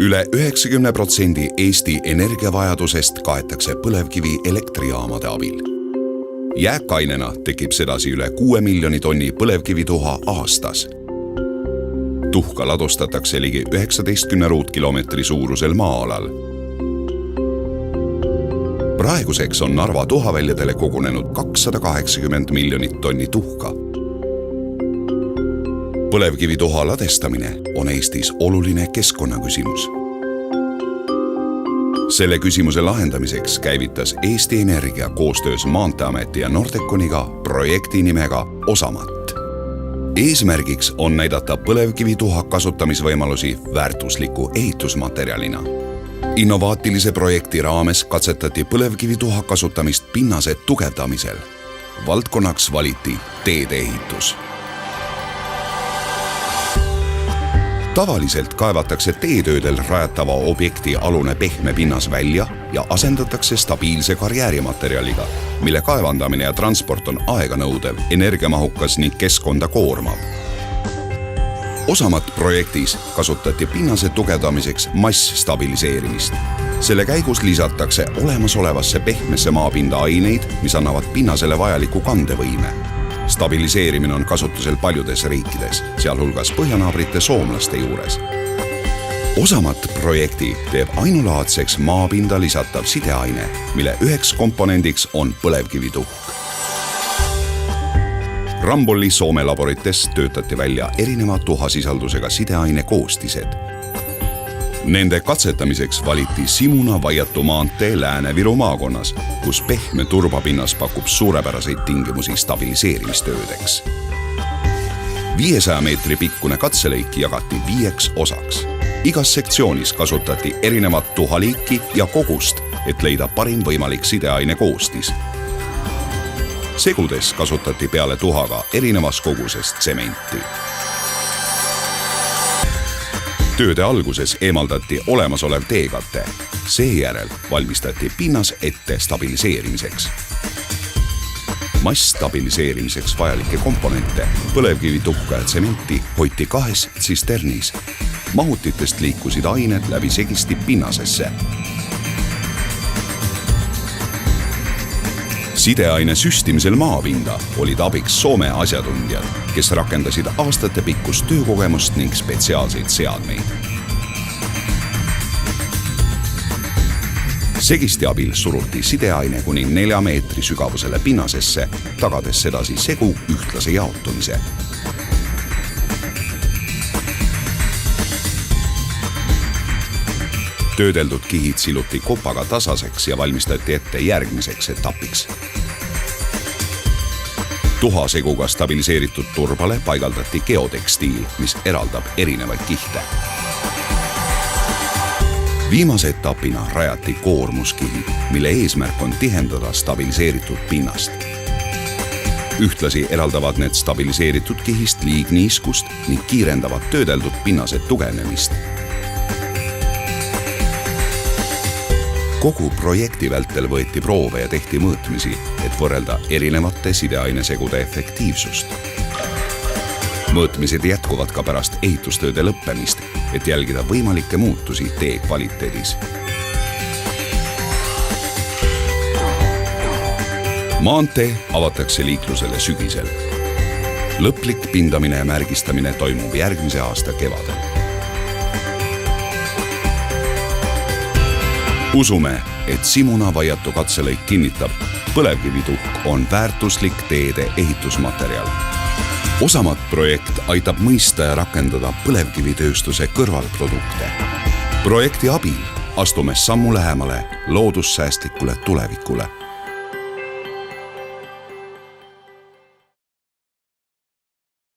Üle 90% Eesti energiavajadusest kaetakse põlevkivi elektrijaamade abil. Jääkainena tekib sedasi üle 6 miljoni tonni põlevkivituha aastas. Tuhka ladustatakse ligi 19 ruutkilomeetri suurusel maa-alal. Praeguseks on Narva tuhaväljadele kogunenud 280 miljonit tonni tuhka. Põlevkivituha ladestamine on Eestis oluline keskkonnaküsimus. Selle küsimuse lahendamiseks käivitas Eesti Energia koostöös Maanteeameti ja Nordeconiga projekti nimega Osamat. Eesmärgiks on näidata põlevkivituha kasutamisvõimalusi väärtusliku ehitusmaterjalina. Innovaatilise projekti raames katsetati põlevkivituha kasutamist pinnase tugevdamisel. Valdkonnaks valiti teedeehitus. Tavaliselt kaevatakse teetöödel rajatava objekti alune pehme pinnas välja ja asendatakse stabiilse karjäärimaterjaliga, mille kaevandamine ja transport on aeganõudev, energiamahukas ning keskkonda koormav. Osamat projektis kasutati pinnase tugevdamiseks massstabiliseerimist. Selle käigus lisatakse olemasolevasse pehmesse maapinda aineid, mis annavad pinnasele vajaliku kandevõime. Stabiliseerimine on kasutusel paljudes riikides, sealhulgas põhjanaabrite soomlaste juures. Osamat projekti teeb ainulaadseks maapinda lisatav sideaine, mille üheks komponendiks on põlevkivituhk. Rambolli Soome laborites töötati välja erineva tuhasisaldusega sideaine koostised. Nende katsetamiseks valiti Simuna Vaiatu maantee Lääne-Viru maakonnas, kus pehme turbapinnas pakub suurepäraseid tingimusi stabiliseerimistöödeks. 500 meetri pikkune katselõik jagati 5 osaks. Igas sektsioonis kasutati erinevat tuhaliiki ja kogust, et leida parim võimalik sideaine koostis. Segudes kasutati peale tuhaga erinevas koguses tsementi. Tööde alguses eemaldati olemasolev teekate. Seejärel valmistati pinnas ette stabiliseerimiseks. Mass stabiliseerimiseks vajalikke komponente, põlevkivituhka ja tsementi hoiti 2 tsisternis. Mahutitest liikusid ained läbi segisti pinnasesse. Sideaine süstimisel maapinda olid abiks Soome asjatundjad, kes rakendasid aastate pikkust töökogemust ning spetsiaalseid seadmeid. Segisti abil suruti sideaine kuni 4 meetri sügavusele pinnasesse, tagades sedasi segu ühtlase jaotumise. Töödeldud kihid siluti kopaga tasaseks ja valmistati ette järgmiseks etapiks. Tuhaseguga stabiliseeritud turbale paigaldati geotekstiil, mis eraldab erinevaid kihte. Viimase etapina rajati koormuskihid, mille eesmärk on tihendada stabiliseeritud pinnast. Ühtlasi eraldavad need stabiliseeritud kihist liigniiskust ning kiirendavad töödeldud pinnase tugevnemist. Kogu projekti vältel võeti proove ja tehti mõõtmisi, et võrrelda erinevate sideainesegude efektiivsust. Mõõtmised jätkuvad ka pärast ehitustööde lõppemist, et jälgida võimalikke muutusi tee kvaliteedis. Maantee avatakse liiklusele sügisel. Lõplik pindamine ja märgistamine toimub järgmise aasta kevadel. Usume, et Simuna Vaiatu katselõik kinnitab, põlevkivituhk on väärtuslik teede ehitusmaterjal. Osamat projekt aitab mõista ja rakendada põlevkivitööstuse kõrvalprodukte. Projekti abil astume sammu lähemale loodussäästlikule tulevikule.